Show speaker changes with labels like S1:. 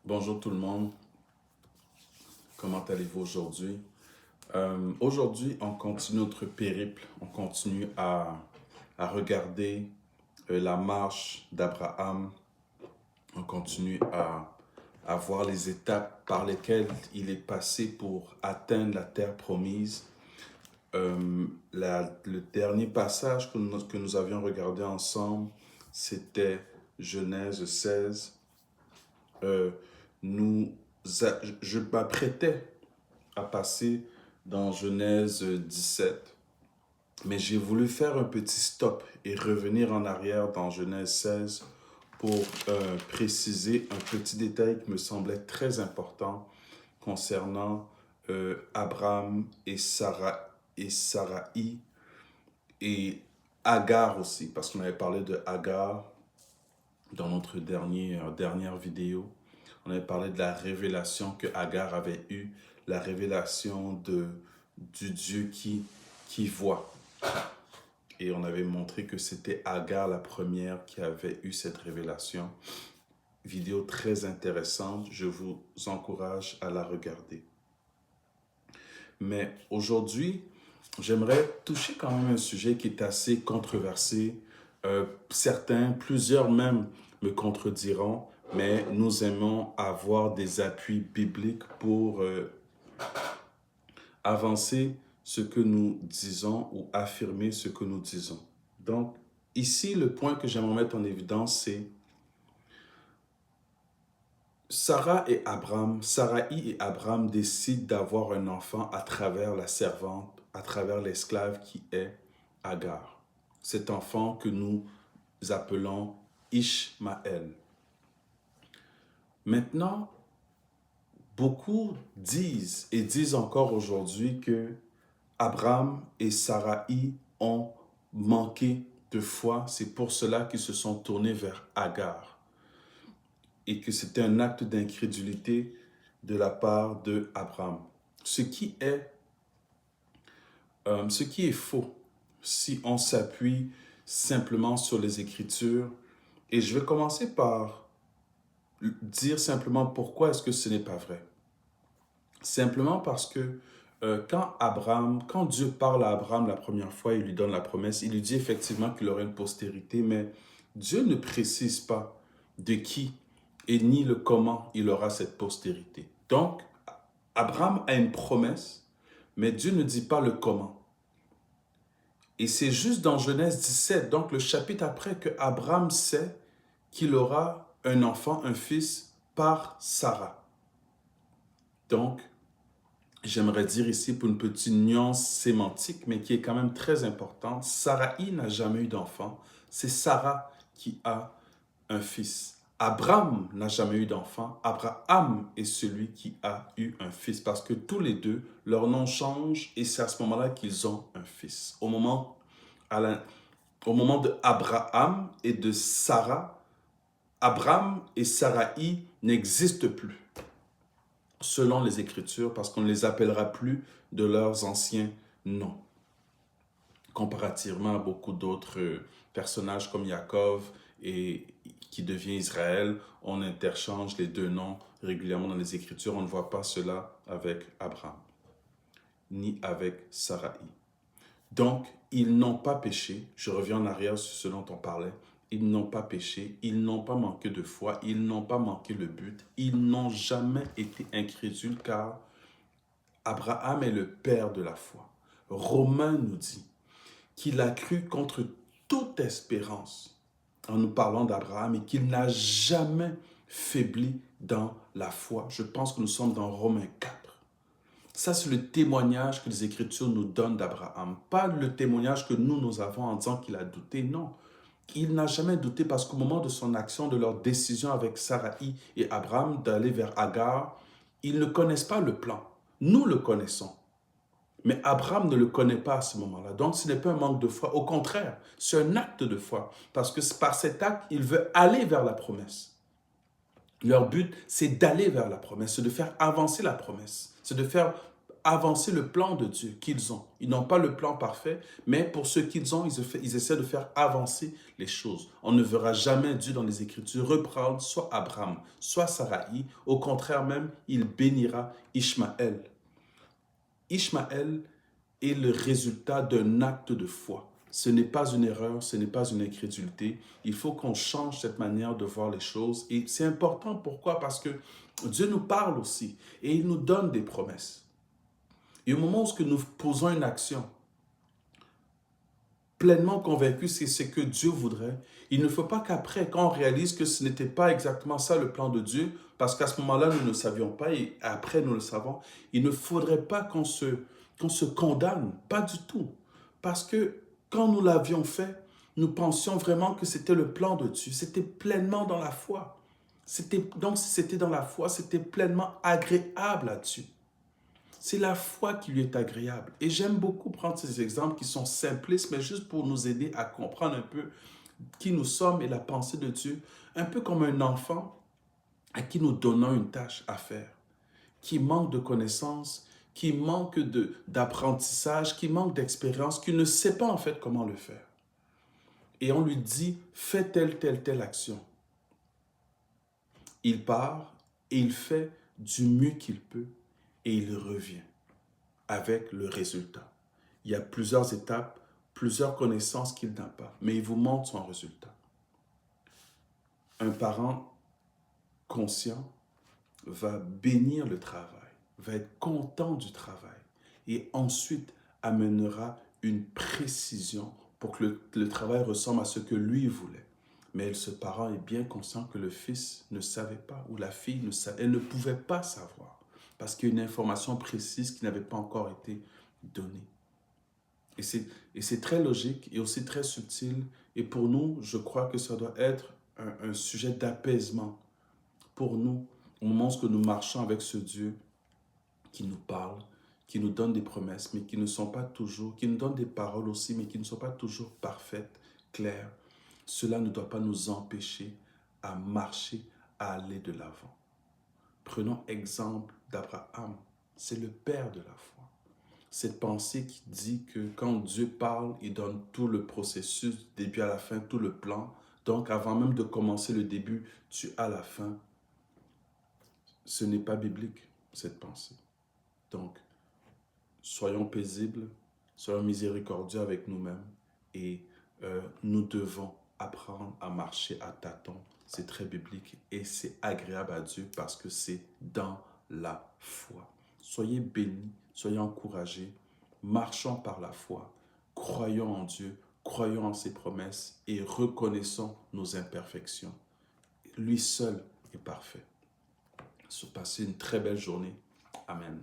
S1: Bonjour tout le monde, comment allez-vous aujourd'hui? Aujourd'hui, on continue notre périple, on continue à regarder la marche d'Abraham, on continue à voir les étapes par lesquelles il est passé pour atteindre la terre promise. Le dernier passage que nous avions regardé ensemble, c'était Genèse 16. Euh, nous, je m'apprêtais à passer dans Genèse 17, mais j'ai voulu faire un petit stop et revenir en arrière dans Genèse 16 pour préciser un petit détail qui me semblait très important concernant Abraham et Sarai et Agar aussi, parce qu'on avait parlé de Agar dans notre dernière vidéo. On avait parlé de la révélation que Agar avait eue, la révélation du Dieu qui voit. Et on avait montré que c'était Agar la première qui avait eu cette révélation. Vidéo très intéressante, je vous encourage à la regarder. Mais aujourd'hui, j'aimerais toucher quand même un sujet qui est assez controversé. Plusieurs même me contrediront, mais nous aimons avoir des appuis bibliques pour avancer ce que nous disons ou affirmer ce que nous disons. Donc, ici, le point que j'aimerais mettre en évidence, c'est Sarai et Abraham décident d'avoir un enfant à travers la servante, à travers l'esclave qui est Agar. Cet enfant que nous appelons Ishmaël. Maintenant, beaucoup disent et disent encore aujourd'hui que Abraham et Sarai ont manqué de foi. C'est pour cela qu'ils se sont tournés vers Agar et que c'était un acte d'incrédulité de la part de Abraham. Ce qui est faux si on s'appuie simplement sur les Écritures. Et je vais commencer par dire simplement pourquoi est-ce que ce n'est pas vrai. Simplement parce que quand Dieu parle à Abraham la première fois, il lui donne la promesse, il lui dit effectivement qu'il aurait une postérité, mais Dieu ne précise pas de qui et ni le comment il aura cette postérité. Donc, Abraham a une promesse, mais Dieu ne dit pas le comment. Et c'est juste dans Genèse 17, donc le chapitre après, que Abraham sait qu'il aura un enfant, un fils, par Sarah. Donc, j'aimerais dire ici pour une petite nuance sémantique, mais qui est quand même très importante, Sarai n'a jamais eu d'enfant, c'est Sarah qui a un fils. Abraham n'a jamais eu d'enfant, Abraham est celui qui a eu un fils, parce que tous les deux, leur nom change et c'est à ce moment-là qu'ils ont un fils. Au moment de Abraham et de Sarah, Abraham et Sarai n'existent plus, selon les Écritures, parce qu'on ne les appellera plus de leurs anciens noms. Comparativement à beaucoup d'autres personnages comme Jacob et qui devient Israël, on interchange les deux noms régulièrement dans les Écritures. On ne voit pas cela avec Abraham, ni avec Sarai. Donc, ils n'ont pas péché. Je reviens en arrière sur ce dont on parlait. Ils n'ont pas péché, ils n'ont pas manqué de foi, ils n'ont pas manqué le but, ils n'ont jamais été incrédules car Abraham est le père de la foi. Romain nous dit qu'il a cru contre toute espérance en nous parlant d'Abraham et qu'il n'a jamais faibli dans la foi. Je pense que nous sommes dans Romains 4. Ça, c'est le témoignage que les Écritures nous donnent d'Abraham. Pas le témoignage que nous avons en disant qu'il a douté, non. Il n'a jamais douté parce qu'au moment de son action, de leur décision avec Sarai et Abraham d'aller vers Agar, ils ne connaissent pas le plan. Nous le connaissons. Mais Abraham ne le connaît pas à ce moment-là. Donc, ce n'est pas un manque de foi. Au contraire, c'est un acte de foi. Parce que par cet acte, il veut aller vers la promesse. Leur but, c'est d'aller vers la promesse, c'est de faire avancer la promesse, c'est de faire avancer le plan de Dieu qu'ils ont. Ils n'ont pas le plan parfait, mais pour ce qu'ils ont, ils essaient de faire avancer les choses. On ne verra jamais Dieu dans les Écritures reprendre soit Abraham, soit Saraï. Au contraire même, il bénira Ishmaël. Ishmaël est le résultat d'un acte de foi. Ce n'est pas une erreur, ce n'est pas une incrédulité. Il faut qu'on change cette manière de voir les choses. Et c'est important, pourquoi? Parce que Dieu nous parle aussi et il nous donne des promesses. Et au moment où nous posons une action, pleinement convaincu c'est ce que Dieu voudrait, il ne faut pas qu'après, quand on réalise que ce n'était pas exactement ça le plan de Dieu, parce qu'à ce moment-là, nous ne savions pas et après nous le savons, il ne faudrait pas qu'on se condamne, pas du tout. Parce que quand nous l'avions fait, nous pensions vraiment que c'était le plan de Dieu, c'était pleinement dans la foi. Donc si c'était dans la foi, c'était pleinement agréable à Dieu. C'est la foi qui lui est agréable. Et j'aime beaucoup prendre ces exemples qui sont simplistes, mais juste pour nous aider à comprendre un peu qui nous sommes et la pensée de Dieu, un peu comme un enfant à qui nous donnons une tâche à faire, qui manque de connaissances, qui manque d'apprentissage, qui manque d'expérience, qui ne sait pas en fait comment le faire. Et on lui dit, fais telle action. Il part et il fait du mieux qu'il peut et il revient avec le résultat. Il y a plusieurs étapes, plusieurs connaissances qu'il n'a pas, mais il vous montre son résultat. Un parent conscient va bénir le travail, va être content du travail et ensuite amènera une précision pour que le travail ressemble à ce que lui voulait. Mais ce parent est bien conscient que le fils ne savait pas ou la fille elle ne pouvait pas savoir parce qu'il y a une information précise qui n'avait pas encore été donnée. Et c'est très logique et aussi très subtil. Et pour nous, je crois que ça doit être un sujet d'apaisement pour nous, au moment où nous marchons avec ce Dieu qui nous parle, qui nous donne des promesses, mais qui ne sont pas toujours, qui nous donne des paroles aussi, mais qui ne sont pas toujours parfaites, claires. Cela ne doit pas nous empêcher à marcher, à aller de l'avant. Prenons exemple d'Abraham. C'est le père de la foi. Cette pensée qui dit que quand Dieu parle, il donne tout le processus, du début à la fin, tout le plan. Donc, avant même de commencer le début, tu as la fin. Ce n'est pas biblique, cette pensée. Donc, soyons paisibles, soyons miséricordieux avec nous-mêmes et nous devons apprendre à marcher à tâtons. C'est très biblique et c'est agréable à Dieu parce que c'est dans la foi. Soyez bénis, soyez encouragés, marchons par la foi, croyons en Dieu, croyons en ses promesses et reconnaissons nos imperfections. Lui seul est parfait. Passez une très belle journée. Amen.